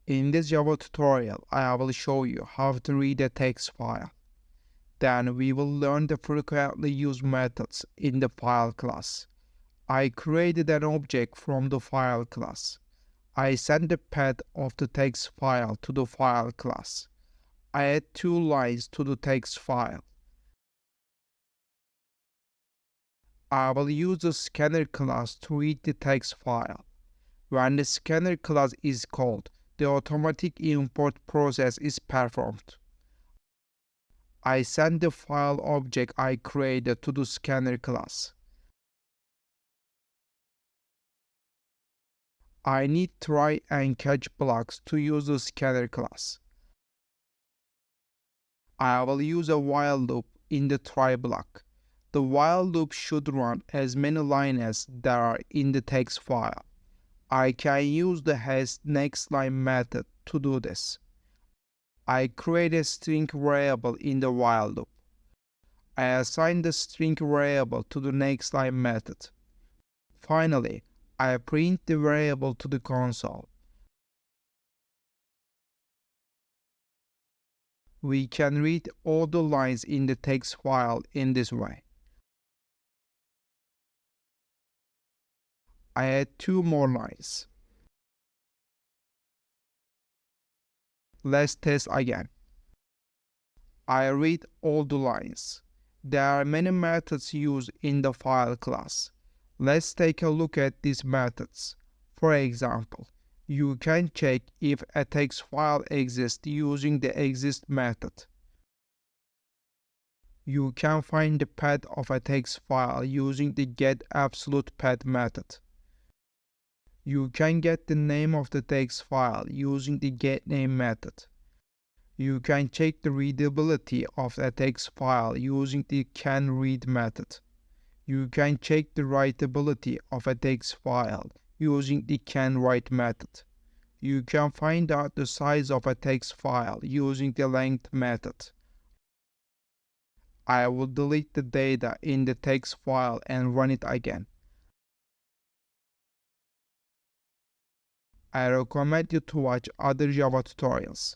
In this Java tutorial, I will show you how to read a text file. Then we will learn the frequently used methods in the file class. I created an object from the file class. I sent the path of the text file to the file class. I add 2 lines to the text file. I will use the scanner class to read the text file. When the scanner class is called, the automatic import process is performed. I send the file object I created to the scanner class. I need try and catch blocks to use the scanner class. I will use a while loop in the try block. The while loop should run as many lines as there are in the text file. I can use the hasNextLine method to do this. I create a string variable in the while loop. I assign the string variable to the nextLine method. Finally, I print the variable to the console. We can read all the lines in the text file in this way. I add 2 more lines. Let's test again. I read all the lines. There are many methods used in the file class. Let's take a look at these methods. For example, you can check if a text file exists using the exist method. You can find the path of a text file using the getAbsolutePath method. You can get the name of the text file using the getName method. You can check the readability of a text file using the canRead method. You can check the writability of a text file using the canWrite method. You can find out the size of a text file using the length method. I will delete the data in the text file and run it again. I recommend you to watch other Java tutorials.